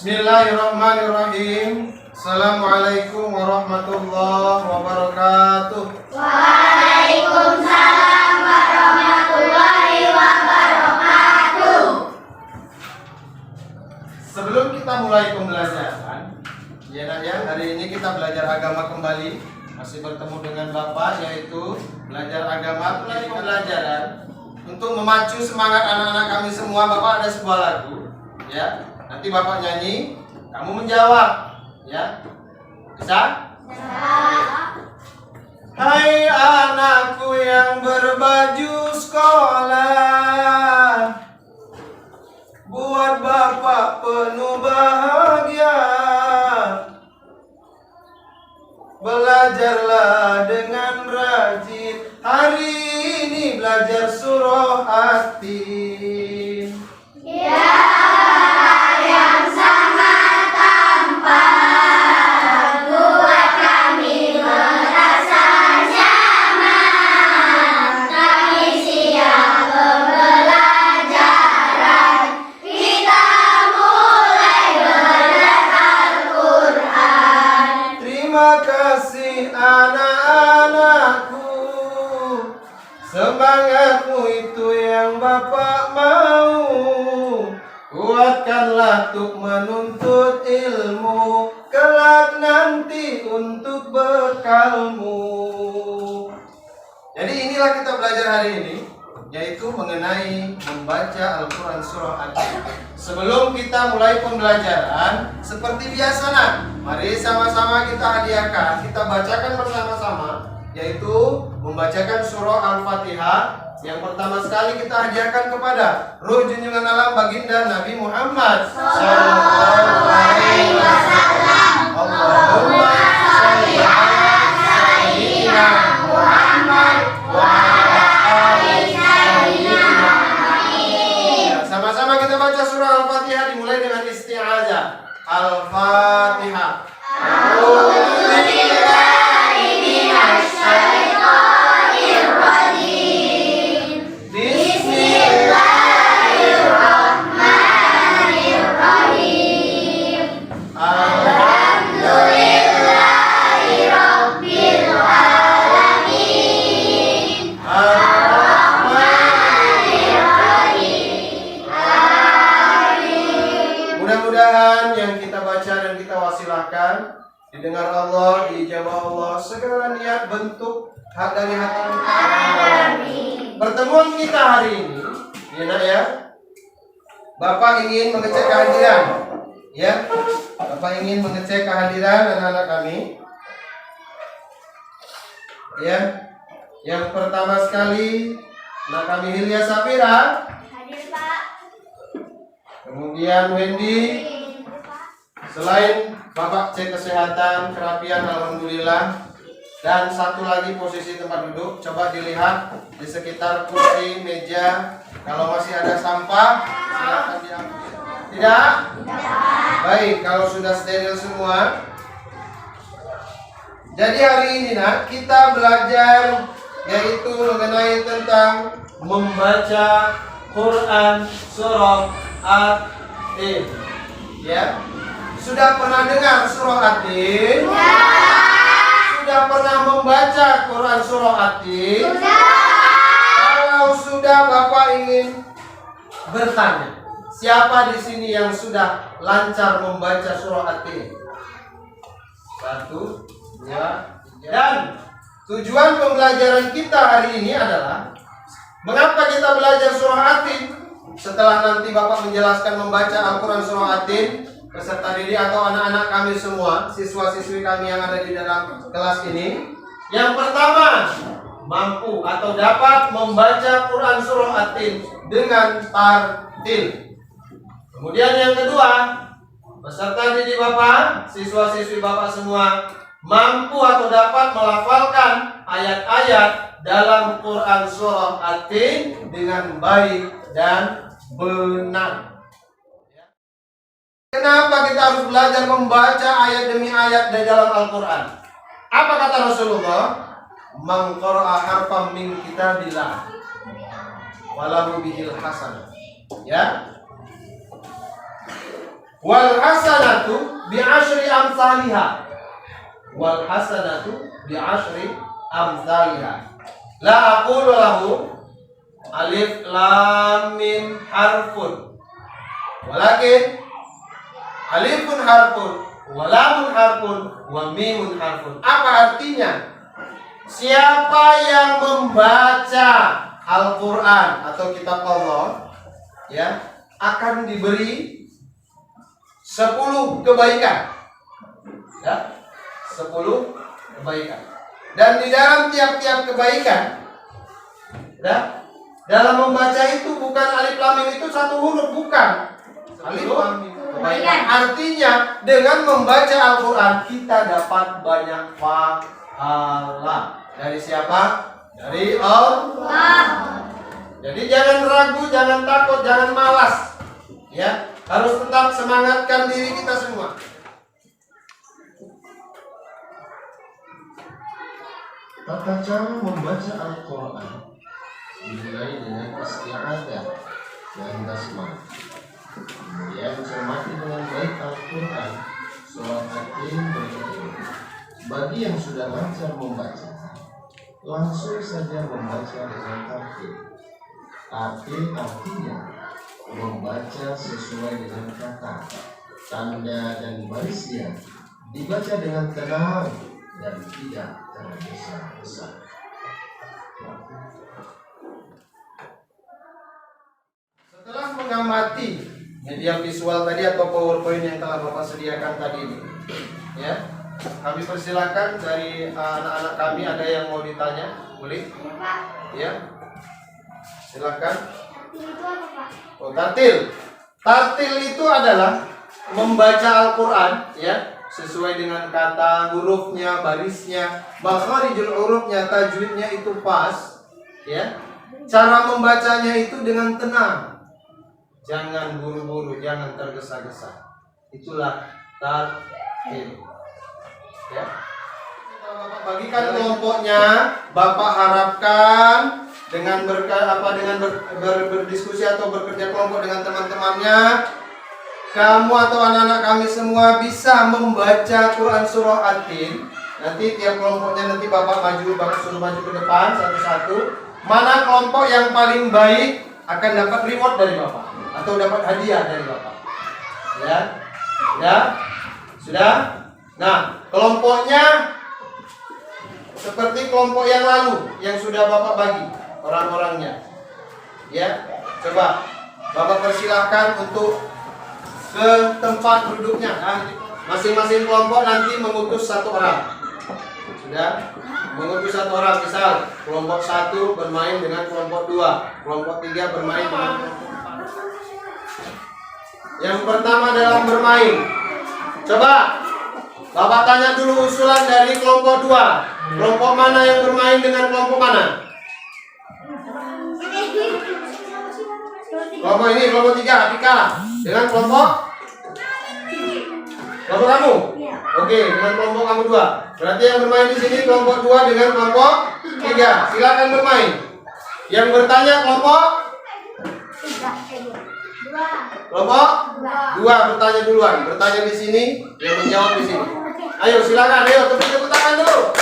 Bismillahirrahmanirrahim. Assalamualaikum warahmatullahi wabarakatuh. Waalaikumsalam warahmatullahi wabarakatuh. Sebelum kita mulai pembelajaran, ya nak ya, hari ini kita belajar agama kembali. Masih bertemu dengan Bapak, yaitu belajar agama melalui pembelajaran. Untuk memacu semangat anak-anak kami semua, Bapak ada sebuah lagu, ya. Nanti Bapak nyanyi, kamu menjawab, ya. Bisa? Hai anakku yang berbaju sekolah, buat Bapak penuh bahagia. Belajarlah dengan rajin, hari ini belajar surah At-Tin. Ya, yang sangat tampan, buat kami merasa nyaman. Kami siap pembelajaran, kita mulai belajar Al-Quran. Terima kasih anak-anakku, semangatmu itu yang Bapak mau. Kuatkanlah untuk menuntut ilmu, kelak nanti untuk bekalmu. Jadi inilah kita belajar hari ini, yaitu mengenai membaca Al-Quran Surah At-Tin. Sebelum kita mulai pembelajaran, seperti biasa nak, mari sama-sama kita hadiahkan, kita bacakan bersama-sama, yaitu membacakan surah Al-Fatihah. Yang pertama sekali kita hadiahkan kepada Ruh Junjungan Alam Baginda Nabi Muhammad Sallallahu Alaihi Wasallam. Allahumma sholli ala sayyidina Muhammad wa ala ali sayyidina Muhammad. Sama-sama kita baca surah Al-Fatihah, dimulai dengan isti'adzah. Al-Fatihah. A'udzu billahi minasy syaithanir rajim. Bismillahirrahmanirrahim. Alhamdulillahirabbil alamin. Ar-Rahmanir-Rahim. Amin. Mudah-mudahan yang kita baca dan kita wasilahkan didengar Allah, diijabah Allah, segala niat bentuk hak dari hati kita. Amin. Pertemuan kita hari ini, ya nak ya, Bapak ingin mengecek kehadiran, ya. Bapak ingin mengecek kehadiran anak-anak kami, ya. Yang pertama sekali, anak kami Hilya Safira. Hadir Pak. Kemudian Wendy. Selain Bapak cek kesehatan, kerapian, alhamdulillah. Dan satu lagi posisi tempat duduk, coba dilihat di sekitar kursi, meja. Kalau masih ada sampah, silakan diambil. Tidak? Baik, kalau sudah steril semua. Jadi hari ini nak, kita belajar yaitu mengenai tentang membaca Quran surah At-Tin. Ya. Sudah pernah dengar surah At-Tin? Sudah pernah membaca Quran surah At-Tin? Kalau sudah, Bapak ingin bertanya, siapa di sini yang sudah lancar membaca surah At-Tin? 1, 2, 3. Dan tujuan pembelajaran kita hari ini adalah mengapa kita belajar surah At-Tin? Setelah nanti Bapak menjelaskan membaca Al-Quran surah At-Tin, peserta didik atau anak-anak kami semua, siswa-siswi kami yang ada di dalam kelas ini, yang pertama, mampu atau dapat membaca Quran surah At-Tin dengan tartil. Kemudian yang kedua, peserta didik Bapak, siswa-siswi Bapak semua, mampu atau dapat melafalkan ayat-ayat dalam Quran surah At-Tin dengan baik dan benar. Kenapa kita harus belajar membaca ayat demi ayat dari dalam Al-Quran? Apa kata Rasulullah? Man qara'a harfan min kitabillah walahu bihil hasanah. Ya. Wal hasanatu bi asyri amsalha. Wal hasanatu bi asyri amsalha. La aqulu lahu alif lam mim harfun. Walakin alifun harfun, wa lamun harfun, wa mimun harfun. Apa artinya? Siapa yang membaca Al-Quran atau kitab Allah, ya, akan diberi 10 kebaikan, ya, 10 kebaikan. Dan di dalam tiap-tiap kebaikan, ya, dalam membaca itu bukan alif lam mim itu satu huruf, bukan. Alif lam mim kebaikan. Artinya dengan membaca Al-Quran kita dapat banyak pahala. Dari siapa? Dari Allah. Jadi jangan ragu, jangan takut, jangan malas. Ya, harus tetap semangatkan diri kita semua. Tata cara membaca Al-Quran dimulai dengan isti'adzah dan basmalah. Kemudian cermati dengan baik Al-Quran surat At-Tin berikut ini. Bagi yang sudah lancar membaca, langsung saja membaca dengan tartil. Tartil artinya membaca sesuai dengan kata, tanda dan barisnya, dibaca dengan tenang dan tidak tergesa-gesa. Setelah mengamati media visual tadi atau PowerPoint yang telah Bapak sediakan tadi ini, ya, kami persilakan dari anak-anak kami ada yang mau ditanya, boleh? Ya, silakan. Oh, tartil. Tartil itu adalah membaca Al-Quran, ya, sesuai dengan kata, hurufnya, barisnya, makharijul hurufnya, tajwidnya itu pas, ya. Cara membacanya itu dengan tenang, jangan buru-buru, jangan tergesa-gesa. Itulah tartil. Ya. Bapak bagikan kelompoknya, Bapak harapkan dengan berdiskusi atau bekerja kelompok dengan teman-temannya, kamu atau anak-anak kami semua bisa membaca Quran surah At-Tin. Nanti tiap kelompoknya nanti Bapak suruh maju ke depan satu-satu. Mana kelompok yang paling baik akan dapat reward dari Bapak atau dapat hadiah dari Bapak. Ya, ya, sudah. Nah, kelompoknya seperti kelompok yang lalu yang sudah Bapak bagi orang-orangnya. Ya, coba Bapak persilahkan untuk ke tempat duduknya. Nah, masing-masing kelompok nanti mengutus satu orang. Sudah? Mengutus satu orang. Misal kelompok 1 bermain dengan kelompok 2, kelompok 3 bermain dengan kelompok 4. Yang pertama dalam bermain, coba Bapak tanya dulu usulan dari kelompok 2. Kelompok mana yang bermain dengan kelompok mana? Kelompok ini, kelompok 3, Atika. Dengan kelompok kamu? Oke, dengan kelompok kamu 2. Berarti yang bermain di sini kelompok 2 dengan kelompok 3. Silakan bermain. Yang bertanya kelompok 2 bertanya duluan. Bertanya di sini, yang menjawab di sini. Ayo silakan, ayo tepuk tangan dulu.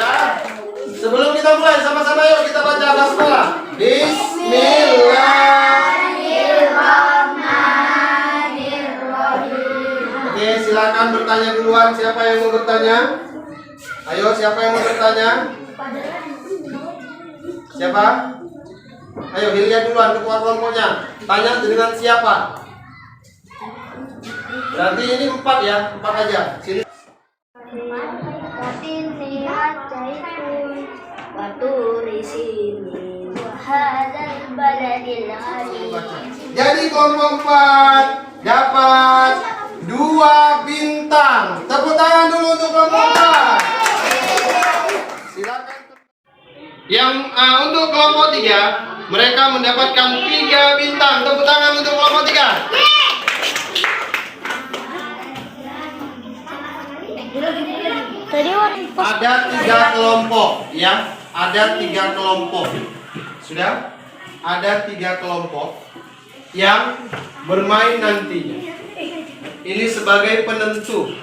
Nah, sebelum kita mulai sama-sama yuk kita baca basmalah. Bismillahirrahmanirrahim. Oke, silakan bertanya duluan. Siapa yang mau bertanya? Ayo, siapa yang mau bertanya? Siapa? Ayo, Hilya duluan, ketua kelompoknya. Tanya dengan siapa? Berarti ini 4 ya, 4 aja. Sini. Jadi kelompok 4 dapat 2 bintang. Tepuk tangan dulu untuk kelompok 4. Silakan. Yang untuk kelompok 3 mereka mendapatkan 3 bintang. Tepuk tangan untuk kelompok 3. Ada 3 kelompok, ya. Ada 3 kelompok. Sudah? Ada 3 kelompok yang bermain nantinya. Ini sebagai penentu.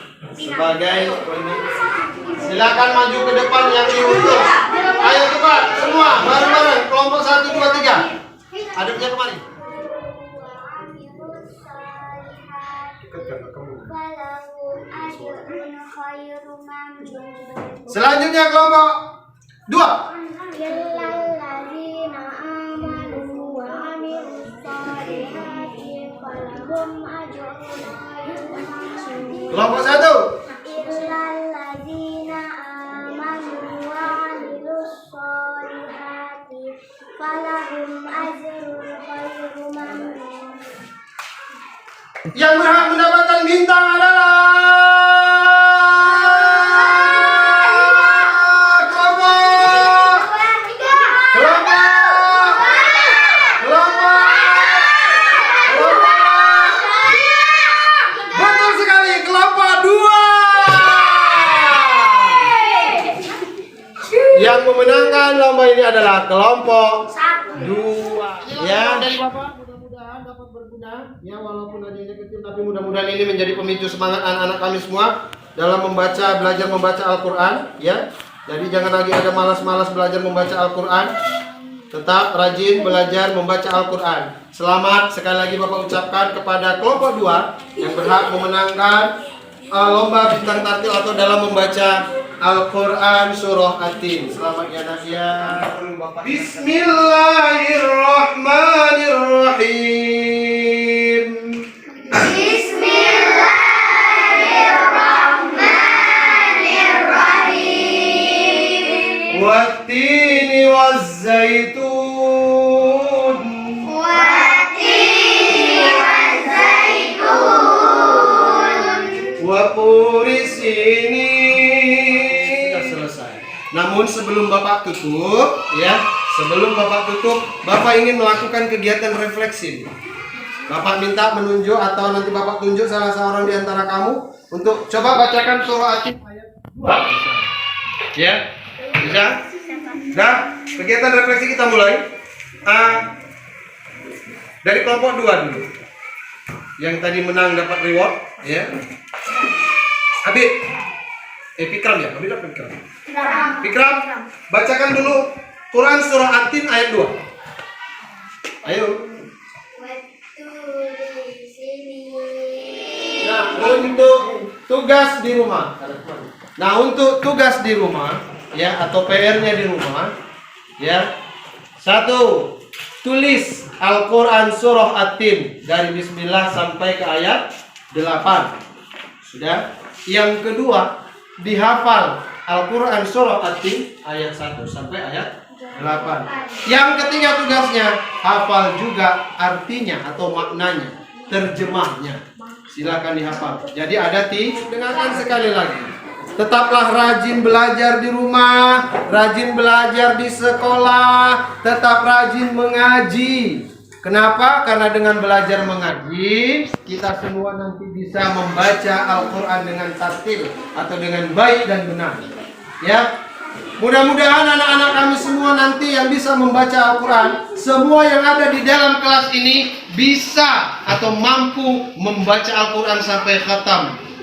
Silakan maju ke depan yang diutus. Ayo cepat semua bareng-bareng kelompok 1 2 3. Adiknya kemari. Selanjutnya kelompok 2. Kelompok 1. Yang berhak mendapatkan bintang adalah betul sekali, kelompok 2. Yang memenangkan lomba ini adalah kelompok 2. Ya, dari Bapak mudah-mudahan dapat berguna. Ya, walaupun adanya kecil tapi mudah-mudahan ini menjadi pemicu semangat anak-anak kami semua dalam belajar membaca Al-Qur'an, ya. Jadi jangan lagi ada malas-malas belajar membaca Al-Qur'an. Tetap rajin belajar membaca Al-Qur'an. Selamat sekali lagi Bapak ucapkan kepada kelompok 2 yang berhak memenangkan lomba bintang tartil atau dalam membaca Al-Quran surah At-Tin. Selamat ya nak ya. Bismillahirrahmanirrahim. Bismillahirrahmanirrahim. Wat-tini waz-zaitun. Wat-tini waz-zaitun. Wa turi sinin. Namun sebelum Bapak tutup, ya, Bapak ingin melakukan kegiatan refleksi. Bapak minta menunjuk atau nanti Bapak tunjuk salah seorang di antara kamu untuk coba bacakan surah At-Tin ayat 2. Ya, bisa? Nah, kegiatan refleksi kita mulai. Dari kelompok 2 dulu. Yang tadi menang dapat reward, ya. Habib. Fikram ya, Habib apa Fikram? Fikram, bacakan dulu Quran surah At-Tin ayat 2. Ayo. Nah, untuk tugas di rumah, ya, atau PR-nya di rumah, ya. 1. Tulis Al-Quran surah At-Tin dari Bismillah sampai ke ayat 8. Sudah. Yang kedua, dihafal Al-Quran surah At-Tin ayat 1 sampai ayat 8. Yang ketiga tugasnya, hafal juga artinya atau maknanya, terjemahnya. Silakan dihafal. Jadi ada dengarkan sekali lagi. Tetaplah rajin belajar di rumah, rajin belajar di sekolah, tetap rajin mengaji. Kenapa? Karena dengan belajar mengaji, kita semua nanti bisa membaca Al-Quran dengan tartil atau dengan baik dan benar. Ya, mudah-mudahan anak-anak kami semua nanti yang bisa membaca Al-Quran, semua yang ada di dalam kelas ini bisa atau mampu membaca Al-Quran sampai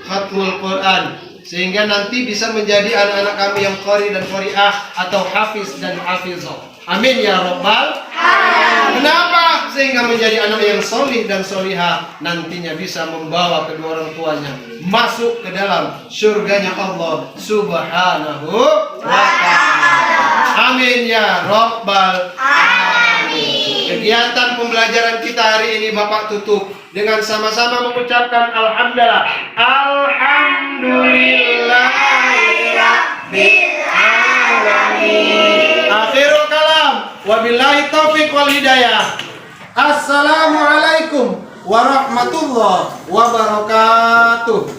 khatmul Quran, sehingga nanti bisa menjadi anak-anak kami yang qari dan qari'ah atau hafiz dan hafizah. Amin ya rabbal alamin. Kenapa? Sehingga menjadi anak yang solih dan solihah, nantinya bisa membawa kedua orang tuanya masuk ke dalam surganya Allah Subhanahu wa ta'ala. Amin ya rabbal alamin. Kegiatan pembelajaran kita hari ini Bapak tutup dengan sama-sama mengucapkan alhamdulillah. Alhamdulillahirabbil alamin. Akhirul kalam, wabillahi taufiq wal hidayah. Assalamualaikum warahmatullahi wabarakatuh.